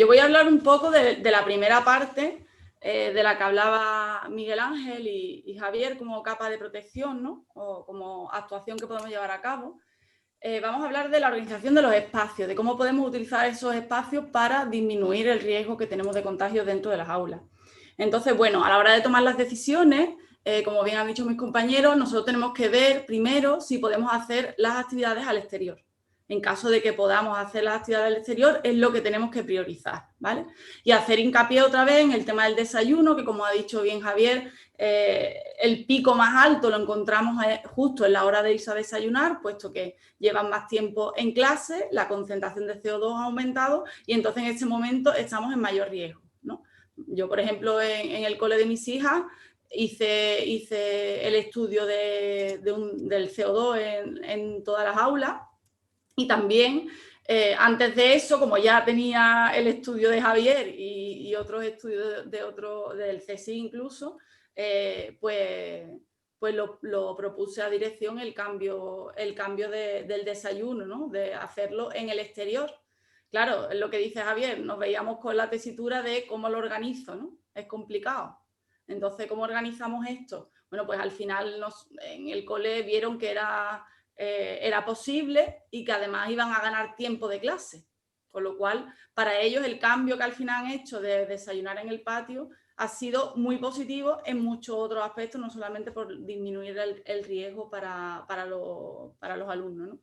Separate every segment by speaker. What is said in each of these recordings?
Speaker 1: yo voy a hablar un poco de la primera parte de la que hablaba Miguel Ángel y Javier como capa de protección, ¿no? O como actuación que podemos llevar a cabo. Vamos a hablar de la organización de los espacios, de cómo podemos utilizar esos espacios para disminuir el riesgo que tenemos de contagio dentro de las aulas. Entonces, bueno, a la hora de tomar las decisiones, como bien han dicho mis compañeros, nosotros tenemos que ver primero si podemos hacer las actividades al exterior. En caso de que podamos hacer las actividades al exterior, es lo que tenemos que priorizar, ¿vale? Y hacer hincapié otra vez en el tema del desayuno, que como ha dicho bien Javier, el pico más alto lo encontramos justo en la hora de irse a desayunar, puesto que llevan más tiempo en clase, la concentración de CO2 ha aumentado y entonces en ese momento estamos en mayor riesgo, ¿no? Yo, por ejemplo, en el cole de mis hijas hice el estudio del CO2 en todas las aulas y también antes de eso, como ya tenía el estudio de Javier y otros estudios del CSI incluso, pues lo propuse a dirección el cambio del desayuno, ¿no? De hacerlo en el exterior. Claro, es lo que dice Javier, nos veíamos con la tesitura de cómo lo organizo, ¿no? Es complicado. Entonces, ¿cómo organizamos esto? Bueno, pues al final en el cole vieron que era posible y que además iban a ganar tiempo de clase. Con lo cual, para ellos el cambio que al final han hecho de desayunar en el patio ha sido muy positivo en muchos otros aspectos, no solamente por disminuir el riesgo para los alumnos, ¿no?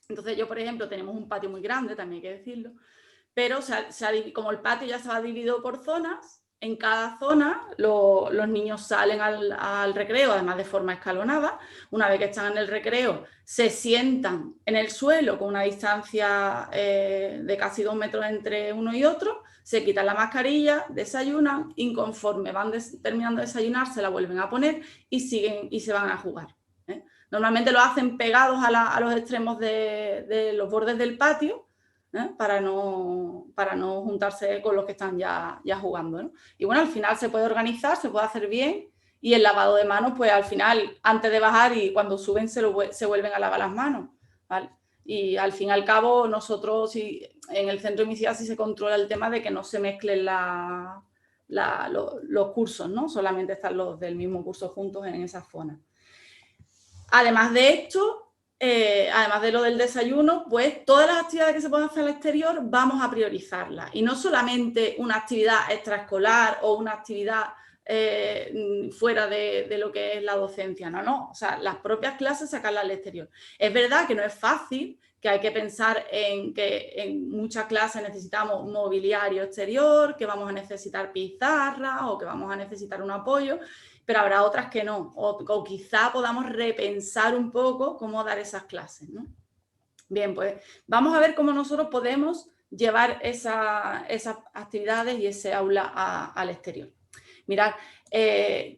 Speaker 1: Entonces yo, por ejemplo, tenemos un patio muy grande, también hay que decirlo, pero como el patio ya estaba dividido por zonas, en cada zona los niños salen al recreo, además de forma escalonada. Una vez que están en el recreo, se sientan en el suelo con una distancia de casi 2 metros entre uno y otro, se quitan la mascarilla, desayunan y conforme van terminando de desayunar se la vuelven a poner y siguen y se van a jugar. Normalmente lo hacen pegados a los extremos de los bordes del patio, para no juntarse con los que están ya jugando, ¿no? Y bueno, al final se puede organizar, se puede hacer bien y el lavado de manos, pues al final, antes de bajar y cuando suben se vuelven a lavar las manos, ¿vale? Y al fin y al cabo, nosotros en el centro de mis hijas sí se controla el tema de que no se mezclen los cursos, ¿no? Solamente están los del mismo curso juntos en esa zona. Además de esto, además de lo del desayuno, pues todas las actividades que se pueden hacer al exterior vamos a priorizarlas. Y no solamente una actividad extraescolar o una actividad fuera de lo que es la docencia, no. O sea, las propias clases sacarlas al exterior. Es verdad que no es fácil, que hay que pensar en que en muchas clases necesitamos mobiliario exterior, que vamos a necesitar pizarra o que vamos a necesitar un apoyo, pero habrá otras que no, o quizá podamos repensar un poco cómo dar esas clases, ¿no? Bien, pues vamos a ver cómo nosotros podemos llevar esas actividades y ese aula al exterior. Mirad,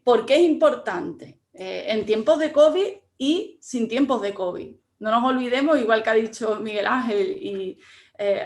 Speaker 1: ¿por qué es importante? En tiempos de COVID y sin tiempos de COVID. No nos olvidemos, igual que ha dicho Miguel Ángel,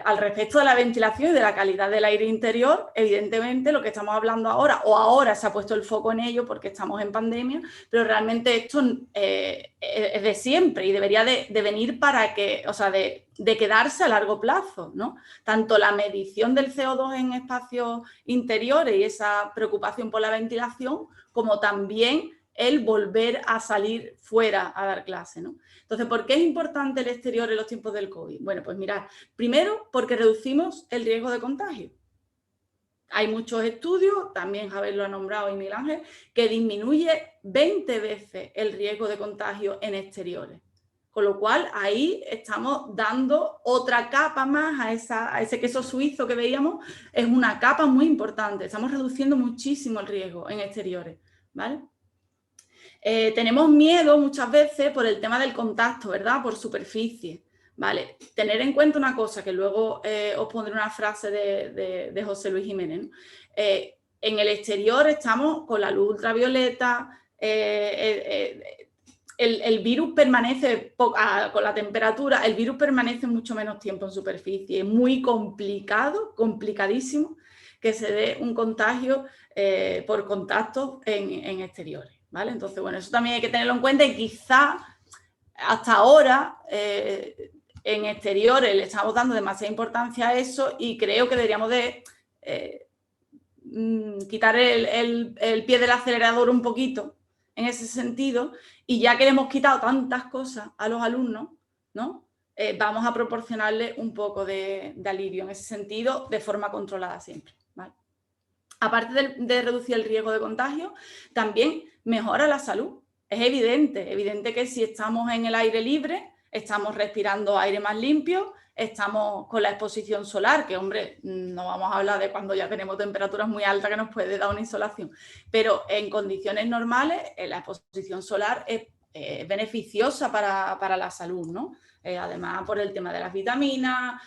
Speaker 1: al respecto de la ventilación y de la calidad del aire interior, evidentemente lo que estamos hablando ahora, o ahora se ha puesto el foco en ello porque estamos en pandemia, pero realmente esto es de siempre y debería de venir para que, o sea, de quedarse a largo plazo, ¿no? Tanto la medición del CO2 en espacios interiores y esa preocupación por la ventilación, como también el volver a salir fuera a dar clase, ¿no? Entonces, ¿por qué es importante el exterior en los tiempos del COVID? Bueno, pues mirad, primero porque reducimos el riesgo de contagio. Hay muchos estudios, también Javier lo ha nombrado y Miguel Ángel, que disminuye 20 veces el riesgo de contagio en exteriores. Con lo cual, ahí estamos dando otra capa más a ese queso suizo que veíamos, es una capa muy importante. Estamos reduciendo muchísimo el riesgo en exteriores, ¿vale? Tenemos miedo muchas veces por el tema del contacto, ¿verdad? Por superficie, ¿vale? Tener en cuenta una cosa, que luego os pondré una frase de José Luis Jiménez, ¿no? En el exterior estamos con la luz ultravioleta, el virus permanece, con la temperatura, el virus permanece mucho menos tiempo en superficie. Es muy complicado, complicadísimo, que se dé un contagio por contacto en exteriores, ¿vale? Entonces, bueno, eso también hay que tenerlo en cuenta y quizá hasta ahora en exteriores le estamos dando demasiada importancia a eso y creo que deberíamos de quitar el pie del acelerador un poquito en ese sentido, y ya que le hemos quitado tantas cosas a los alumnos, ¿no? Vamos a proporcionarles un poco de alivio en ese sentido, de forma controlada siempre, ¿vale? Aparte de reducir el riesgo de contagio, también mejora la salud. Es evidente que si estamos en el aire libre, estamos respirando aire más limpio, estamos con la exposición solar, que, hombre, no vamos a hablar de cuando ya tenemos temperaturas muy altas que nos puede dar una insolación, pero en condiciones normales la exposición solar es beneficiosa para la salud, ¿no? Además, por el tema de las vitaminas,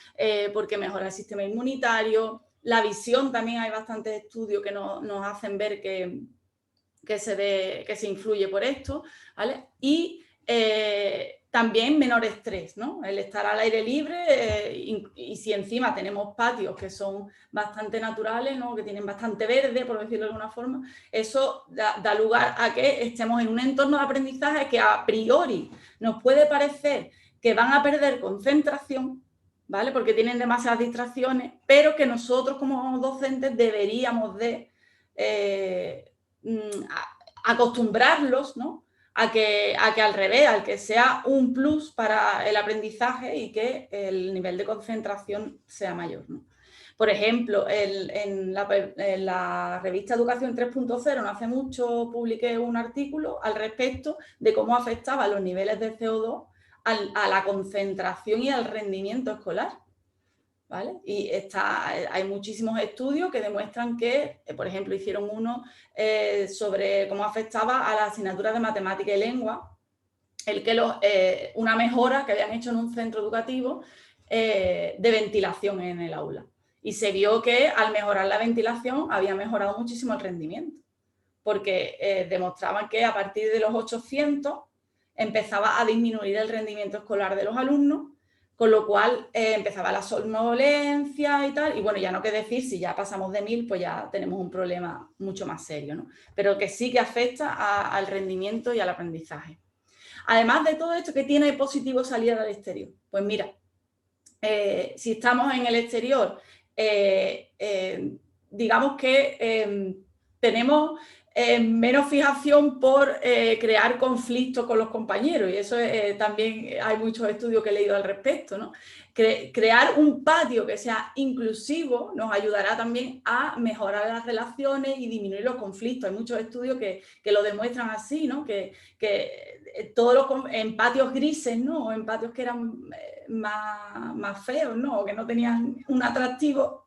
Speaker 1: porque mejora el sistema inmunitario. La visión también, hay bastantes estudios que nos hacen ver que se influye por esto, ¿vale? Y también menor estrés, ¿no? El estar al aire libre y si encima tenemos patios que son bastante naturales, ¿no? Que tienen bastante verde, por decirlo de alguna forma, eso da lugar a que estemos en un entorno de aprendizaje que a priori nos puede parecer que van a perder concentración, ¿vale? Porque tienen demasiadas distracciones, pero que nosotros como docentes deberíamos de acostumbrarlos, ¿no? a que al revés, al que sea un plus para el aprendizaje y que el nivel de concentración sea mayor, ¿no? Por ejemplo, en la revista Educación 3.0 no hace mucho publiqué un artículo al respecto de cómo afectaban los niveles de CO2 a la concentración y al rendimiento escolar, ¿vale? Y hay muchísimos estudios que demuestran que, por ejemplo, hicieron uno sobre cómo afectaba a las asignaturas de matemática y lengua, una mejora que habían hecho en un centro educativo de ventilación en el aula. Y se vio que al mejorar la ventilación había mejorado muchísimo el rendimiento, porque demostraban que a partir de los 800 empezaba a disminuir el rendimiento escolar de los alumnos, con lo cual empezaba la somnolencia y tal, y bueno, ya no qué decir, si ya pasamos de 1000, pues ya tenemos un problema mucho más serio, ¿no? Pero que sí que afecta al rendimiento y al aprendizaje. Además de todo esto, ¿qué tiene positivo salir al exterior? Pues mira, si estamos en el exterior, digamos que tenemos menos fijación por crear conflictos con los compañeros, y eso también hay muchos estudios que he leído al respecto, ¿no? Crear un patio que sea inclusivo nos ayudará también a mejorar las relaciones y disminuir los conflictos. Hay muchos estudios que lo demuestran así, ¿no? Que en patios grises, ¿no? O en patios que eran más feos, ¿no? O que no tenían un atractivo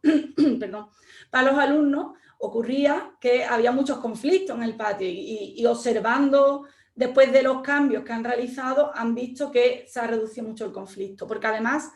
Speaker 1: perdón, para los alumnos, ocurría que había muchos conflictos en el patio y observando después de los cambios que han realizado han visto que se ha reducido mucho el conflicto, porque además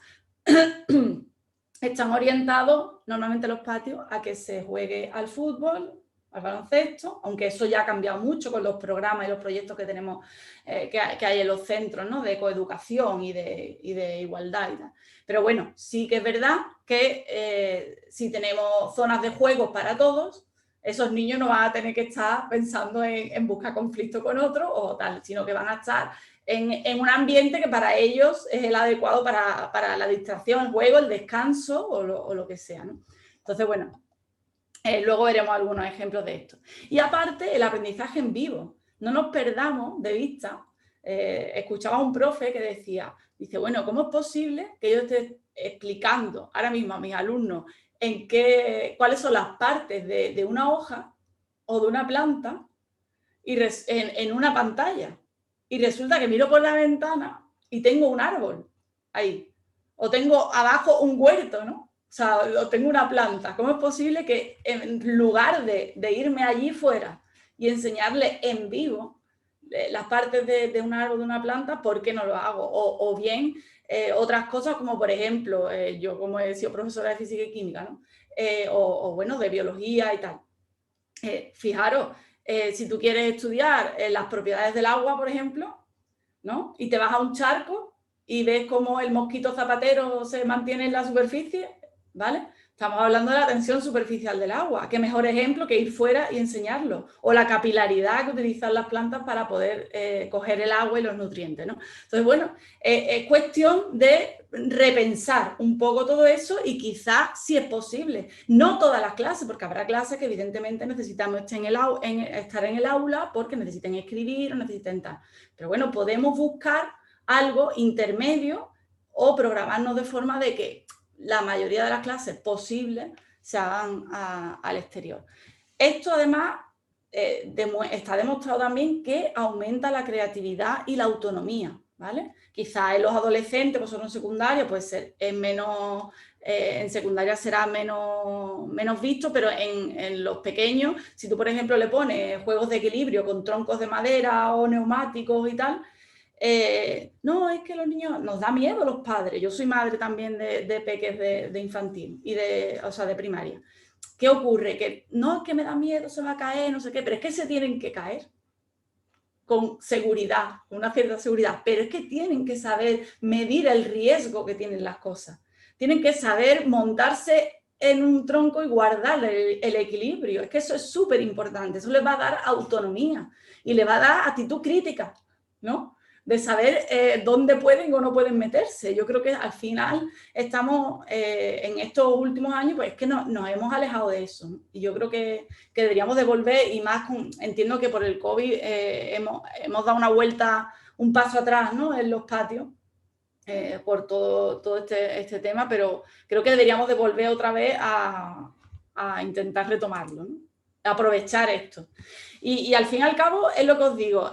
Speaker 1: están orientados normalmente los patios a que se juegue al fútbol, al baloncesto, aunque eso ya ha cambiado mucho con los programas y los proyectos que tenemos, que hay en los centros, ¿no? De coeducación y de igualdad y tal. Pero bueno, sí que es verdad que si tenemos zonas de juegos para todos, esos niños no van a tener que estar pensando en buscar conflicto con otros o tal, sino que van a estar en un ambiente que para ellos es el adecuado para la distracción, el juego, el descanso o lo que sea, ¿no? Entonces, bueno, luego veremos algunos ejemplos de esto. Y aparte, el aprendizaje en vivo. No nos perdamos de vista. Escuchaba a un profe que dice, bueno, ¿cómo es posible que yo esté explicando ahora mismo a mis alumnos cuáles son las partes de una hoja o de una planta en una pantalla? Y resulta que miro por la ventana y tengo un árbol ahí. O tengo abajo un huerto, ¿no? O sea, tengo una planta. ¿Cómo es posible que en lugar de irme allí fuera y enseñarle en vivo las partes de un árbol, de una planta, por qué no lo hago? O bien otras cosas como, por ejemplo, yo como he sido profesora de física y química, ¿no? Bueno, de biología y tal. Fijaros, si tú quieres estudiar las propiedades del agua, por ejemplo, ¿no? Y te vas a un charco y ves cómo el mosquito zapatero se mantiene en la superficie, ¿vale? Estamos hablando de la tensión superficial del agua. ¿Qué mejor ejemplo que ir fuera y enseñarlo? O la capilaridad que utilizan las plantas para poder coger el agua y los nutrientes, ¿no? Entonces, bueno, es cuestión de repensar un poco todo eso y quizás, si es posible, no todas las clases, porque habrá clases que evidentemente necesitamos estar en el aula porque necesiten escribir o necesiten tal. Pero bueno, podemos buscar algo intermedio o programarnos de forma de que la mayoría de las clases posibles se hagan al exterior. Esto además está demostrado también que aumenta la creatividad y la autonomía, ¿vale? Quizás en los adolescentes, pues en secundaria, pues es menos, en secundaria será menos visto, pero en los pequeños, si tú por ejemplo le pones juegos de equilibrio con troncos de madera o neumáticos y tal, no, es que los niños, nos da miedo a los padres. Yo soy madre también de peques de infantil y o sea, de primaria. ¿Qué ocurre? Que no es que me da miedo, se va a caer, no sé qué, pero es que se tienen que caer con seguridad, con una cierta seguridad, pero es que tienen que saber medir el riesgo que tienen las cosas. Tienen que saber montarse en un tronco y guardar el equilibrio. Es que eso es súper importante. Eso les va a dar autonomía y les va a dar actitud crítica, ¿no? De saber dónde pueden o no pueden meterse. Yo creo que al final estamos en estos últimos años, pues es que nos hemos alejado de eso, ¿no? Y yo creo que deberíamos de volver, y más entiendo que por el COVID hemos dado una vuelta, un paso atrás, ¿no? En los patios, por todo este tema, pero creo que deberíamos de volver otra vez a intentar retomarlo, ¿no? Aprovechar esto. Y al fin y al cabo es lo que os digo.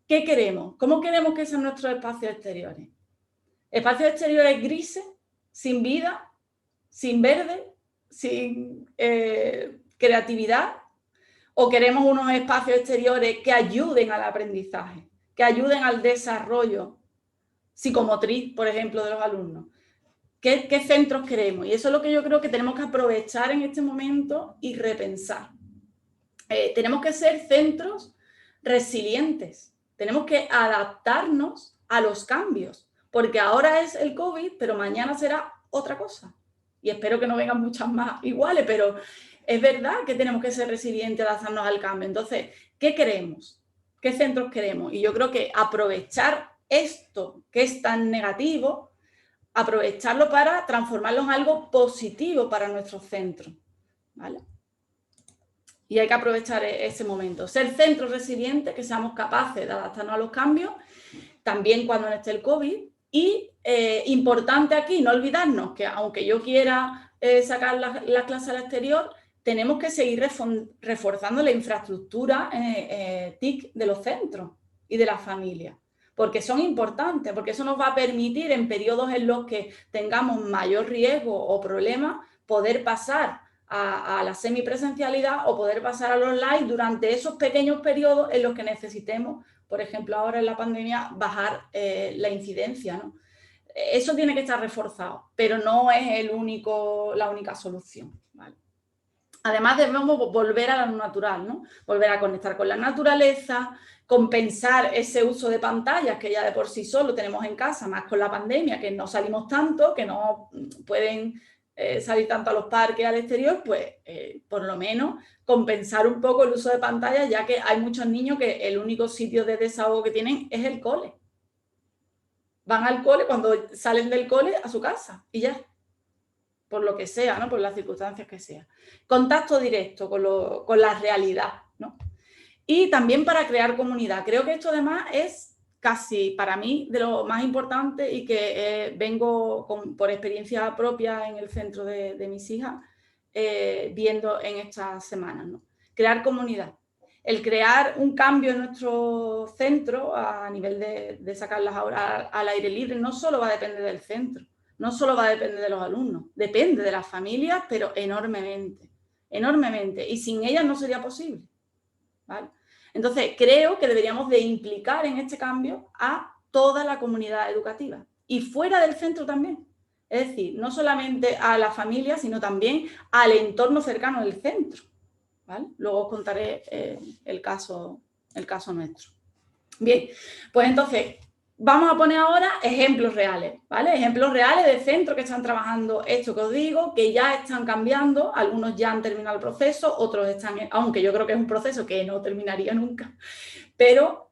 Speaker 1: ¿Qué queremos? ¿Cómo queremos que sean nuestros espacios exteriores? Espacios exteriores grises, sin vida, sin verde, sin creatividad, o queremos unos espacios exteriores que ayuden al aprendizaje, que ayuden al desarrollo psicomotriz, por ejemplo, de los alumnos. ¿Qué centros queremos? Y eso es lo que yo creo que tenemos que aprovechar en este momento y repensar. Tenemos que ser centros resilientes. Tenemos que adaptarnos a los cambios, porque ahora es el COVID, pero mañana será otra cosa. Y espero que no vengan muchas más iguales, pero es verdad que tenemos que ser resilientes, adaptarnos al cambio. Entonces, ¿qué queremos? ¿Qué centros queremos? Y yo creo que aprovechar esto que es tan negativo, aprovecharlo para transformarlo en algo positivo para nuestros centros, ¿vale? Y hay que aprovechar ese momento. Ser centros resilientes, que seamos capaces de adaptarnos a los cambios, también cuando no esté el COVID. Y importante aquí, no olvidarnos que aunque yo quiera sacar la clase al exterior, tenemos que seguir reforzando la infraestructura TIC de los centros y de las familias, porque son importantes, porque eso nos va a permitir en periodos en los que tengamos mayor riesgo o problemas, poder pasar a la semipresencialidad o poder pasar al online durante esos pequeños periodos en los que necesitemos, por ejemplo, ahora en la pandemia, bajar la incidencia, ¿no? Eso tiene que estar reforzado, pero no es la única solución, ¿vale? Además debemos volver a lo natural, ¿no? Volver a conectar con la naturaleza, compensar ese uso de pantallas que ya de por sí solo tenemos en casa, más con la pandemia, que no salimos tanto, que no pueden salir tanto a los parques, al exterior, pues por lo menos compensar un poco el uso de pantallas, ya que hay muchos niños que el único sitio de desahogo que tienen es el cole. Van al cole, cuando salen del cole, a su casa y ya, por lo que sea, ¿no? Por las circunstancias que sea. Contacto directo con la realidad, ¿no? Y también para crear comunidad. Creo que esto además es casi para mí de lo más importante y que vengo por experiencia propia en el centro de mis hijas viendo en estas semanas, ¿no? Crear comunidad. El crear un cambio en nuestro centro a nivel de sacarlas ahora al aire libre no solo va a depender del centro, no solo va a depender de los alumnos, depende de las familias, pero enormemente, enormemente. Y sin ellas no sería posible, ¿vale? Entonces, creo que deberíamos de implicar en este cambio a toda la comunidad educativa y fuera del centro también. Es decir, no solamente a la familia, sino también al entorno cercano del centro, ¿vale? Luego os contaré el caso nuestro. Bien, pues entonces, Vamos a poner ahora ejemplos reales, ¿vale? Ejemplos reales de centros que están trabajando esto que os digo, que ya están cambiando, algunos ya han terminado el proceso, otros están, aunque yo creo que es un proceso que no terminaría nunca, pero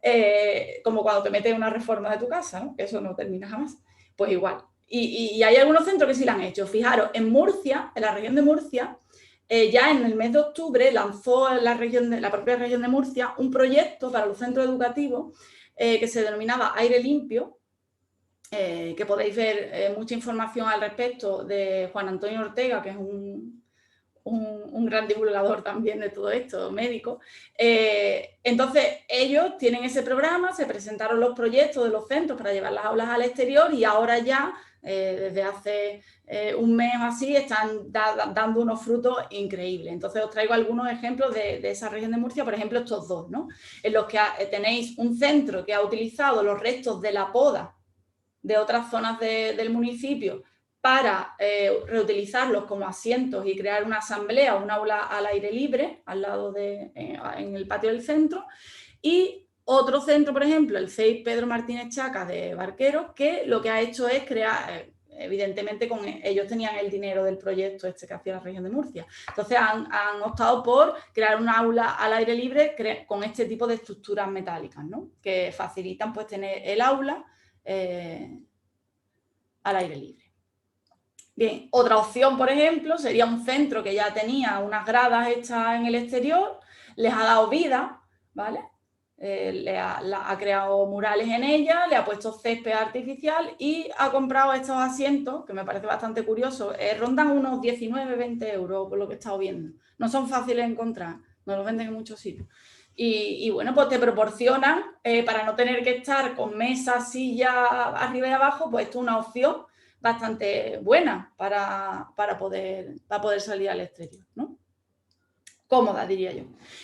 Speaker 1: como cuando te metes en una reforma de tu casa, ¿no? Que eso no termina jamás, pues igual. Y hay algunos centros que sí lo han hecho. Fijaros, en Murcia, en la región de Murcia, ya en el mes de octubre lanzó la propia región de Murcia un proyecto para los centros educativos que se denominaba Aire Limpio, que podéis ver mucha información al respecto de Juan Antonio Ortega, que es un gran divulgador también de todo esto, médico. Entonces, ellos tienen ese programa, se presentaron los proyectos de los centros para llevar las aulas al exterior y ahora ya, desde hace un mes o así, están dando unos frutos increíbles. Entonces, os traigo algunos ejemplos de esa región de Murcia, por ejemplo, estos dos, ¿no? En los que tenéis un centro que ha utilizado los restos de la poda de otras zonas del municipio para reutilizarlos como asientos y crear una asamblea o un aula al aire libre al lado en el patio del centro. Y otro centro, por ejemplo, el CEI Pedro Martínez Chaca de Barqueros, que lo que ha hecho es crear, evidentemente ellos tenían el dinero del proyecto este que hacía la región de Murcia. Entonces han optado por crear un aula al aire libre con este tipo de estructuras metálicas, ¿no? Que facilitan pues tener el aula al aire libre. Bien, otra opción, por ejemplo, sería un centro que ya tenía unas gradas hechas en el exterior, les ha dado vida, ¿vale? Ha creado murales en ella, le ha puesto césped artificial y ha comprado estos asientos, que me parece bastante curioso, rondan unos 19-20 euros por lo que he estado viendo. No son fáciles de encontrar, no los venden en muchos sitios. Y bueno, pues te proporcionan, para no tener que estar con mesas, sillas arriba y abajo, pues esto es una opción bastante buena para poder salir al exterior, ¿no? Cómoda, diría yo.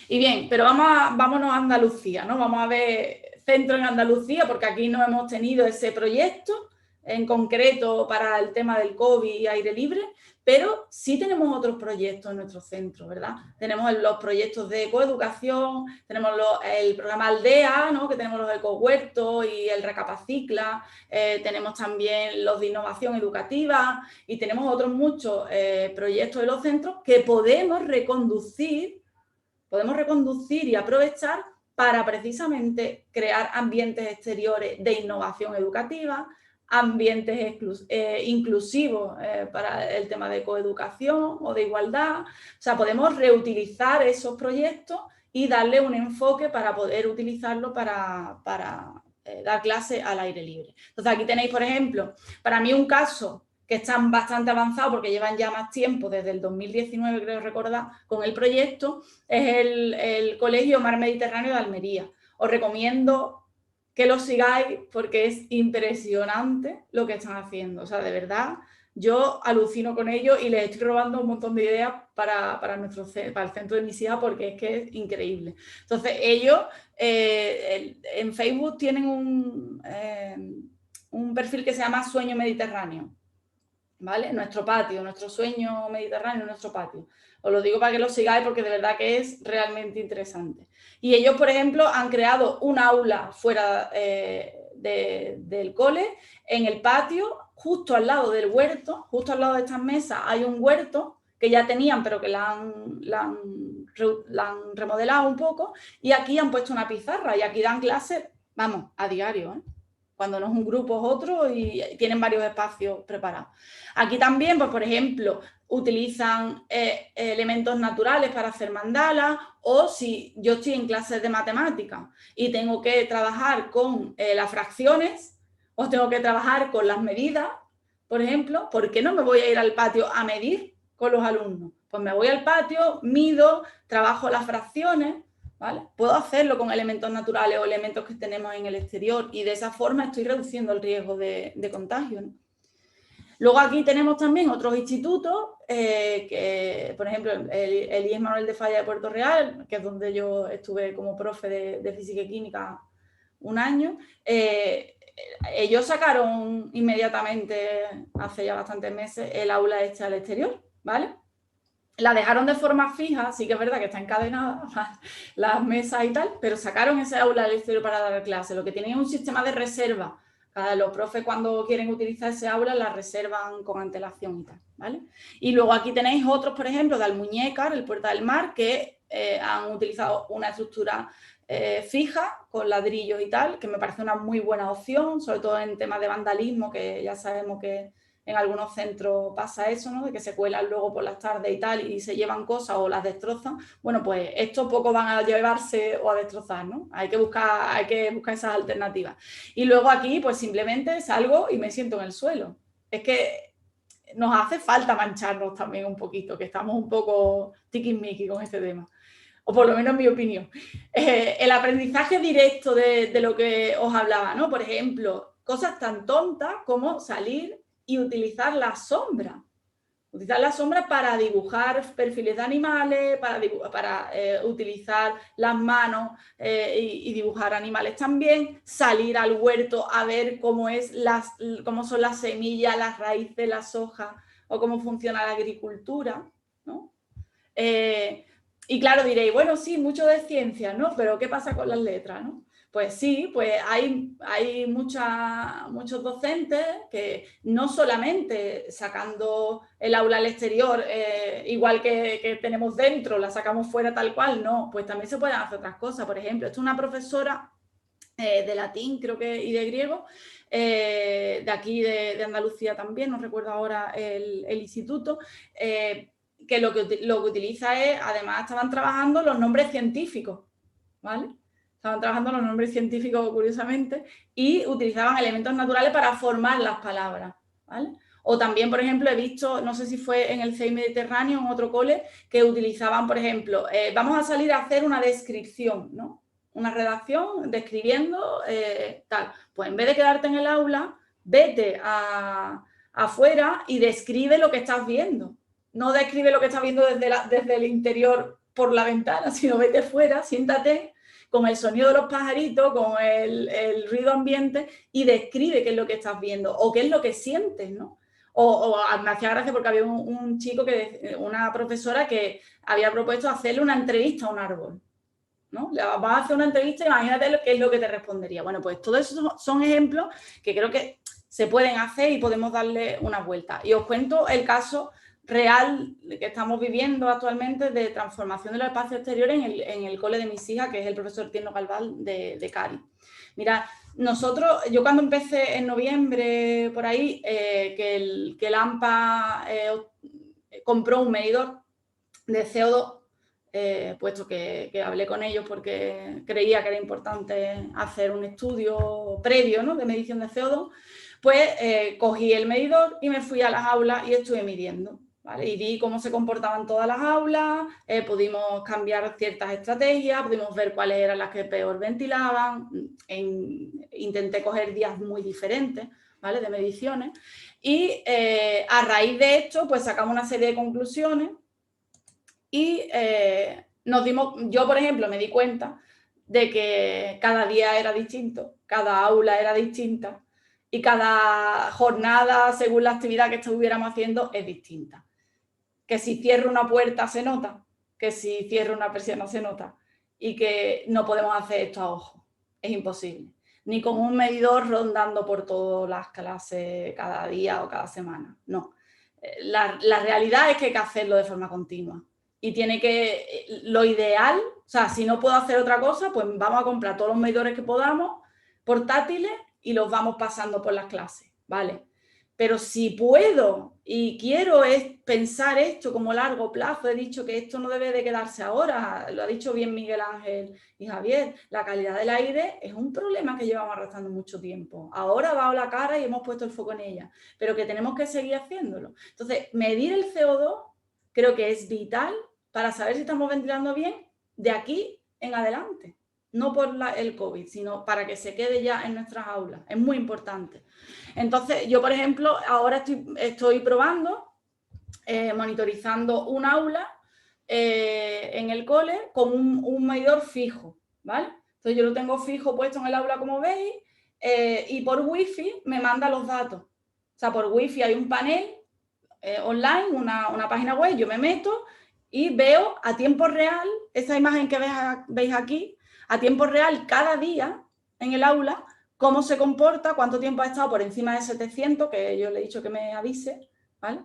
Speaker 1: Y bien, pero vámonos a Andalucía, ¿no? Vamos a ver centro en Andalucía, porque aquí no hemos tenido ese proyecto en concreto para el tema del COVID y aire libre, pero sí tenemos otros proyectos en nuestro centro, ¿verdad? Tenemos los proyectos de coeducación, tenemos el programa Aldea, ¿no? Que tenemos los ecohuertos y el Recapacicla, tenemos también los de innovación educativa y tenemos otros muchos proyectos de los centros que podemos reconducir y aprovechar para precisamente crear ambientes exteriores de innovación educativa, ambientes inclusivos para el tema de coeducación o de igualdad. O sea, podemos reutilizar esos proyectos y darle un enfoque para poder utilizarlo para dar clase al aire libre. Entonces, aquí tenéis, por ejemplo, para mí un caso que están bastante avanzados porque llevan ya más tiempo, desde el 2019 creo recordar, con el proyecto, es el Colegio Mar Mediterráneo de Almería. Os recomiendo que lo sigáis porque es impresionante lo que están haciendo. O sea, de verdad, yo alucino con ellos y les estoy robando un montón de ideas para el centro de mis hijas porque es que es increíble. Entonces, ellos en Facebook tienen un perfil que se llama Sueño Mediterráneo. ¿Vale? Nuestro patio, nuestro sueño mediterráneo, nuestro patio. Os lo digo para que lo sigáis porque de verdad que es realmente interesante. Y ellos, por ejemplo, han creado un aula fuera del cole, en el patio, justo al lado del huerto, justo al lado de estas mesas hay un huerto que ya tenían, pero que la han remodelado un poco, y aquí han puesto una pizarra y aquí dan clases, vamos, a diario, ¿eh? Cuando no es un grupo es otro y tienen varios espacios preparados. Aquí también, pues por ejemplo, utilizan elementos naturales para hacer mandalas, o si yo estoy en clases de matemáticas y tengo que trabajar con las fracciones o tengo que trabajar con las medidas, por ejemplo, ¿por qué no me voy a ir al patio a medir con los alumnos? Pues me voy al patio, mido, trabajo las fracciones, ¿vale? Puedo hacerlo con elementos naturales o elementos que tenemos en el exterior y de esa forma estoy reduciendo el riesgo de contagio, ¿no? Luego aquí tenemos también otros institutos, que, por ejemplo, el IES Manuel de Falla de Puerto Real, que es donde yo estuve como profe de Física y Química un año. Ellos sacaron inmediatamente, hace ya bastantes meses, el aula hecha al exterior, ¿vale? La dejaron de forma fija, sí que es verdad que está encadenada las mesas y tal, pero sacaron ese aula al exterior para dar clase. Lo que tienen es un sistema de reserva Los profes cuando quieren utilizar ese aula la reservan con antelación y tal, ¿vale? Y luego aquí tenéis otros, por ejemplo, de Almuñécar, el Puerta del Mar, que han utilizado una estructura fija, con ladrillos y tal, que me parece una muy buena opción, sobre todo en temas de vandalismo, que ya sabemos que en algunos centros pasa eso, ¿no? De que se cuelan luego por las tardes y tal, y se llevan cosas o las destrozan. Bueno, pues estos pocos van a llevarse o a destrozar, ¿no? Hay que buscar esas alternativas. Y luego aquí, pues simplemente salgo y me siento en el suelo. Es que nos hace falta mancharnos también un poquito, que estamos un poco tiquismiqui con este tema. O por lo menos en mi opinión. El aprendizaje directo de lo que os hablaba, ¿no? Por ejemplo, cosas tan tontas como salir y utilizar la sombra. Utilizar la sombra para dibujar perfiles de animales, para utilizar las manos y dibujar animales también, salir al huerto a ver cómo son las semillas, las raíces, las hojas o cómo funciona la agricultura, ¿no? Y claro, diréis, bueno, sí, mucho de ciencia, ¿no? Pero ¿qué pasa con las letras, no? Pues sí, pues hay muchos docentes que no solamente sacando el aula al exterior, igual que tenemos dentro, la sacamos fuera tal cual, no, pues también se pueden hacer otras cosas. Por ejemplo, esto es una profesora de latín, creo que, y de griego, de aquí de Andalucía también, no recuerdo ahora el instituto, que lo que utiliza es, además estaban trabajando los nombres científicos, ¿vale? Estaban trabajando los nombres científicos, curiosamente, y utilizaban elementos naturales para formar las palabras, ¿vale? O también, por ejemplo, he visto, no sé si fue en el CEI Mediterráneo, en otro cole, que utilizaban, por ejemplo, vamos a salir a hacer una descripción, ¿no? Una redacción describiendo tal. Pues en vez de quedarte en el aula, vete afuera y describe lo que estás viendo. No describe lo que estás viendo desde el interior por la ventana, sino vete fuera, siéntate con el sonido de los pajaritos, con el ruido ambiente y describe qué es lo que estás viendo o qué es lo que sientes, ¿no? O me hacía gracia porque había un chico, una profesora que había propuesto hacerle una entrevista a un árbol, ¿no? Le vas a hacer una entrevista, imagínate qué es lo que te respondería. Bueno, pues todos esos son ejemplos que creo que se pueden hacer y podemos darle una vuelta. Y os cuento el caso real que estamos viviendo actualmente de transformación de los espacios exteriores en el cole de mis hijas, que es el profesor Tierno Galval de Cádiz. Mira, yo cuando empecé en noviembre por ahí, que el AMPA compró un medidor de CO2, puesto que hablé con ellos porque creía que era importante hacer un estudio previo, ¿no?, de medición de CO2, pues cogí el medidor y me fui a las aulas y estuve midiendo, ¿vale? Y vi cómo se comportaban todas las aulas, pudimos cambiar ciertas estrategias, pudimos ver cuáles eran las que peor ventilaban, intenté coger días muy diferentes, ¿vale?, de mediciones, y a raíz de esto pues sacamos una serie de conclusiones y yo, por ejemplo, me di cuenta de que cada día era distinto, cada aula era distinta y cada jornada, según la actividad que estuviéramos haciendo, es distinta. Que si cierro una puerta se nota, que si cierro una persiana se nota y que no podemos hacer esto a ojo, es imposible. Ni con un medidor rondando por todas las clases cada día o cada semana, no. La realidad es que hay que hacerlo de forma continua. Y lo ideal, o sea, si no puedo hacer otra cosa, pues vamos a comprar todos los medidores que podamos, portátiles, y los vamos pasando por las clases, ¿vale? Pero si puedo y quiero pensar esto como largo plazo, he dicho que esto no debe de quedarse ahora, lo ha dicho bien Miguel Ángel y Javier, la calidad del aire es un problema que llevamos arrastrando mucho tiempo. Ahora ha dado la cara y hemos puesto el foco en ella, pero que tenemos que seguir haciéndolo. Entonces, medir el CO2 creo que es vital para saber si estamos ventilando bien de aquí en adelante. No por el COVID, sino para que se quede ya en nuestras aulas. Es muy importante. Entonces, yo, por ejemplo, ahora estoy probando, monitorizando un aula en el cole con un medidor fijo, ¿vale? Entonces, yo lo tengo fijo puesto en el aula, como veis, y por wifi me manda los datos. O sea, por wifi hay un panel online, una página web, yo me meto y veo a tiempo real esa imagen que veis aquí, a tiempo real cada día en el aula, cómo se comporta, cuánto tiempo ha estado por encima de 700, que yo le he dicho que me avise, ¿vale?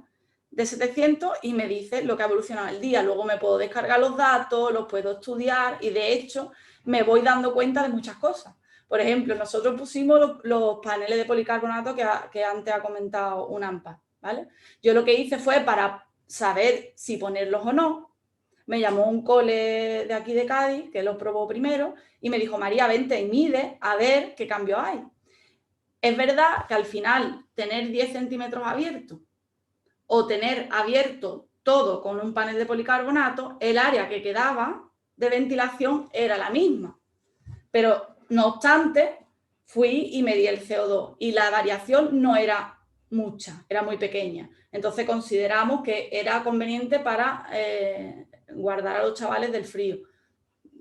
Speaker 1: De 700 y me dice lo que ha evolucionado el día. Luego me puedo descargar los datos, los puedo estudiar y de hecho me voy dando cuenta de muchas cosas. Por ejemplo, nosotros pusimos los paneles de policarbonato que antes ha comentado Unampa, ¿vale? Yo lo que hice fue para saber si ponerlos o no. Me llamó un cole de aquí de Cádiz, que lo probó primero, y me dijo, María, vente y mide a ver qué cambio hay. Es verdad que al final tener 10 centímetros abiertos o tener abierto todo con un panel de policarbonato, el área que quedaba de ventilación era la misma. Pero, no obstante, fui y medí el CO2 y la variación no era mucha, era muy pequeña. Entonces consideramos que era conveniente para guardar a los chavales del frío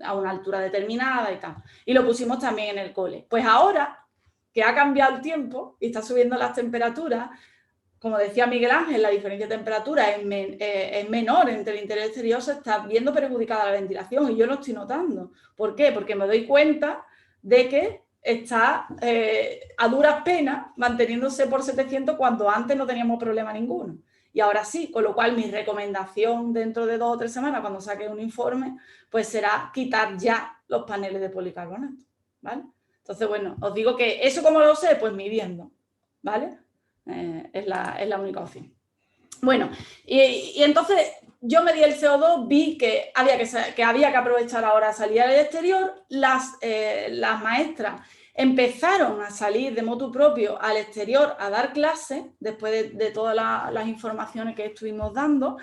Speaker 1: a una altura determinada y tal. Y lo pusimos también en el cole. Pues ahora que ha cambiado el tiempo y está subiendo las temperaturas, como decía Miguel Ángel, la diferencia de temperatura es menor entre el interior y el exterior, se está viendo perjudicada la ventilación y yo lo estoy notando. ¿Por qué? Porque me doy cuenta de que está a duras penas manteniéndose por 700 cuando antes no teníamos problema ninguno. Y ahora sí, con lo cual mi recomendación dentro de 2 o 3 semanas, cuando saque un informe, pues será quitar ya los paneles de policarbonato, ¿vale? Entonces, bueno, os digo que eso como lo sé, pues midiendo, ¿vale? Es la única opción. Bueno, y entonces yo medí el CO2, vi que había que aprovechar ahora salir al exterior. Las maestras empezaron a salir de motu propio al exterior a dar clases, después de todas las informaciones que estuvimos dando,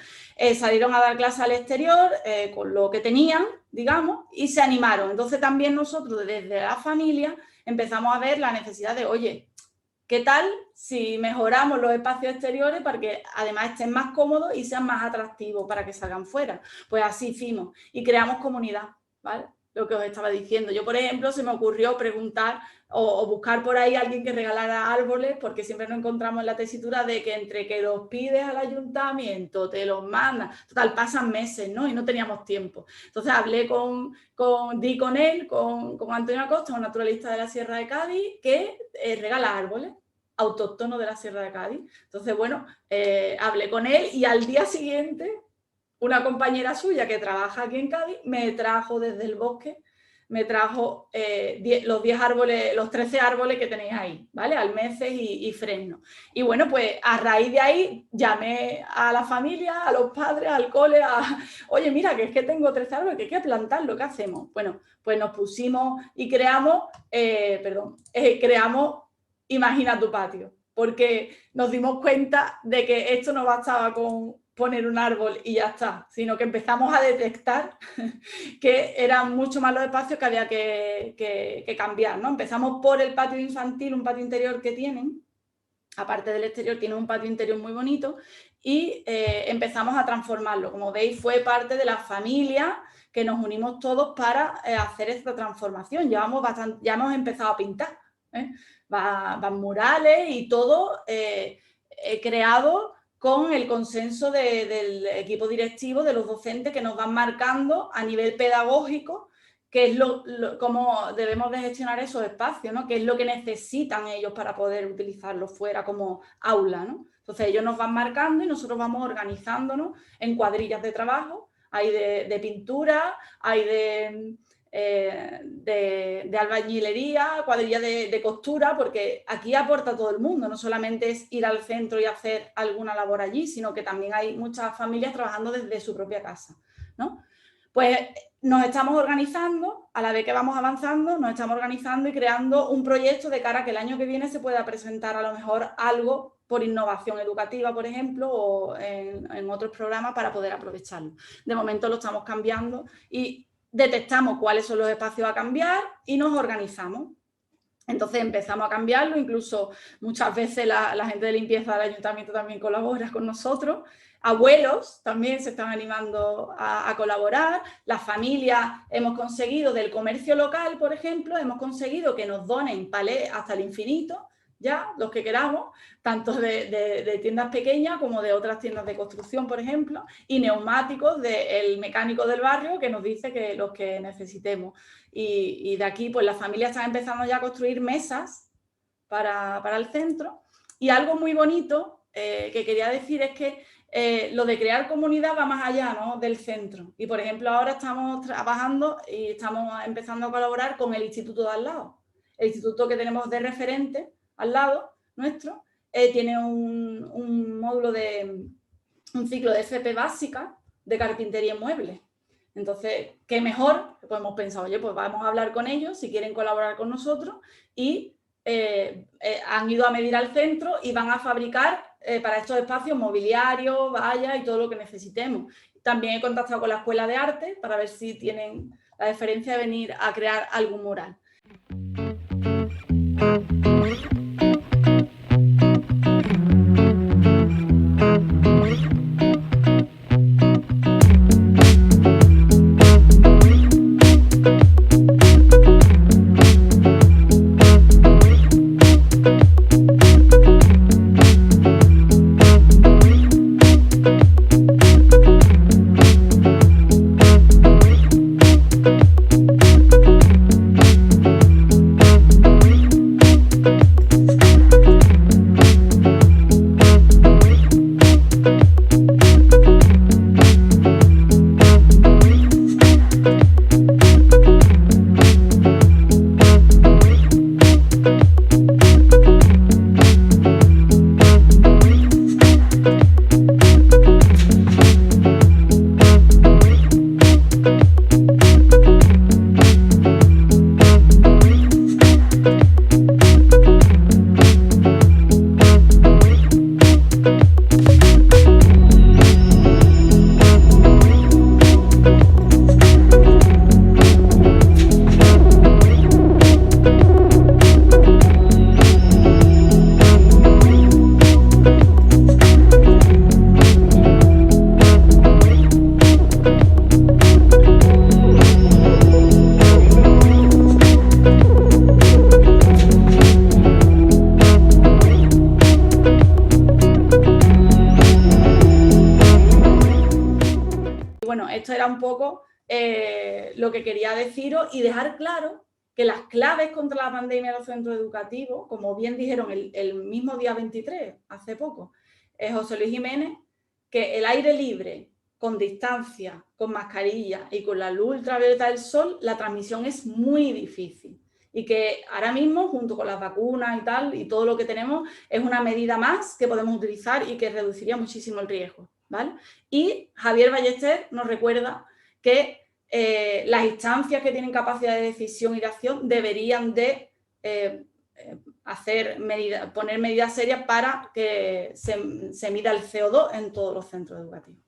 Speaker 1: salieron a dar clases al exterior con lo que tenían, digamos, y se animaron. Entonces también nosotros desde la familia empezamos a ver la necesidad de, oye, ¿qué tal si mejoramos los espacios exteriores para que además estén más cómodos y sean más atractivos para que salgan fuera? Pues así hicimos y creamos comunidad, ¿vale? Lo que os estaba diciendo. Yo, por ejemplo, se me ocurrió preguntar o buscar por ahí a alguien que regalara árboles, porque siempre nos encontramos en la tesitura de que entre que los pides al ayuntamiento, te los mandan, total, pasan meses, ¿no? Y no teníamos tiempo. Entonces hablé con Antonio Acosta, un naturalista de la Sierra de Cádiz, que regala árboles autóctonos de la Sierra de Cádiz. Entonces, bueno, hablé con él y al día siguiente una compañera suya que trabaja aquí en Cádiz me trajo desde el bosque, me trajo los 10 árboles, los 13 árboles que tenéis ahí, ¿vale? Almeces y fresno. Y bueno, pues a raíz de ahí llamé a la familia, a los padres, al cole, oye, mira, que es que tengo 13 árboles, que hay que plantarlo, ¿qué hacemos? Bueno, pues nos pusimos y creamos Imagina tu patio, porque nos dimos cuenta de que esto no bastaba con poner un árbol y ya está, sino que empezamos a detectar que eran mucho más los espacios que había que cambiar, ¿no? Empezamos por el patio infantil, un patio interior que tienen, aparte del exterior, tiene un patio interior muy bonito y empezamos a transformarlo. Como veis, fue parte de la familia que nos unimos todos para hacer esta transformación. Ya hemos empezado a pintar, van murales y todo creado con el consenso del equipo directivo, de los docentes que nos van marcando a nivel pedagógico qué es cómo debemos de gestionar esos espacios, ¿no? Qué es lo que necesitan ellos para poder utilizarlos fuera como aula, ¿no? Entonces ellos nos van marcando y nosotros vamos organizándonos en cuadrillas de trabajo. Hay de pintura, hay de albañilería, cuadrillas de costura, porque aquí aporta todo el mundo, no solamente es ir al centro y hacer alguna labor allí, sino que también hay muchas familias trabajando desde su propia casa, ¿no? Pues nos estamos organizando, a la vez que vamos avanzando, nos estamos organizando y creando un proyecto de cara a que el año que viene se pueda presentar a lo mejor algo por innovación educativa, por ejemplo, o en otros programas para poder aprovecharlo. De momento lo estamos cambiando y detectamos cuáles son los espacios a cambiar y nos organizamos. Entonces empezamos a cambiarlo, incluso muchas veces la gente de limpieza del ayuntamiento también colabora con nosotros. Abuelos también se están animando a colaborar. Las familias hemos conseguido, del comercio local, por ejemplo, hemos conseguido que nos donen palés hasta el infinito, ya, los que queramos, tanto de tiendas pequeñas como de otras tiendas de construcción, por ejemplo, y neumáticos del mecánico del barrio que nos dice que los que necesitemos. Y de aquí, pues las familias están empezando ya a construir mesas para el centro. Y algo muy bonito que quería decir es que lo de crear comunidad va más allá, ¿no?, del centro. Y, por ejemplo, ahora estamos trabajando y estamos empezando a colaborar con el instituto de al lado. El instituto que tenemos de referente al lado nuestro tiene un módulo un ciclo de FP básica de carpintería y muebles. Entonces, qué mejor, pues hemos pensado, oye, pues vamos a hablar con ellos si quieren colaborar con nosotros y han ido a medir al centro y van a fabricar para estos espacios mobiliario, vallas y todo lo que necesitemos. También he contactado con la Escuela de Arte para ver si tienen la deferencia de venir a crear algún mural. Bueno, esto era un poco lo que quería deciros y dejar claro que las claves contra la pandemia de los centros educativos, como bien dijeron el mismo día 23, hace poco, José Luis Jiménez, que el aire libre, con distancia, con mascarilla y con la luz ultravioleta del sol, la transmisión es muy difícil. Y que ahora mismo, junto con las vacunas y tal, y todo lo que tenemos, es una medida más que podemos utilizar y que reduciría muchísimo el riesgo, ¿vale? Y Javier Ballester nos recuerda que las instancias que tienen capacidad de decisión y de acción deberían de poner medidas serias para que se mida el CO2 en todos los centros educativos.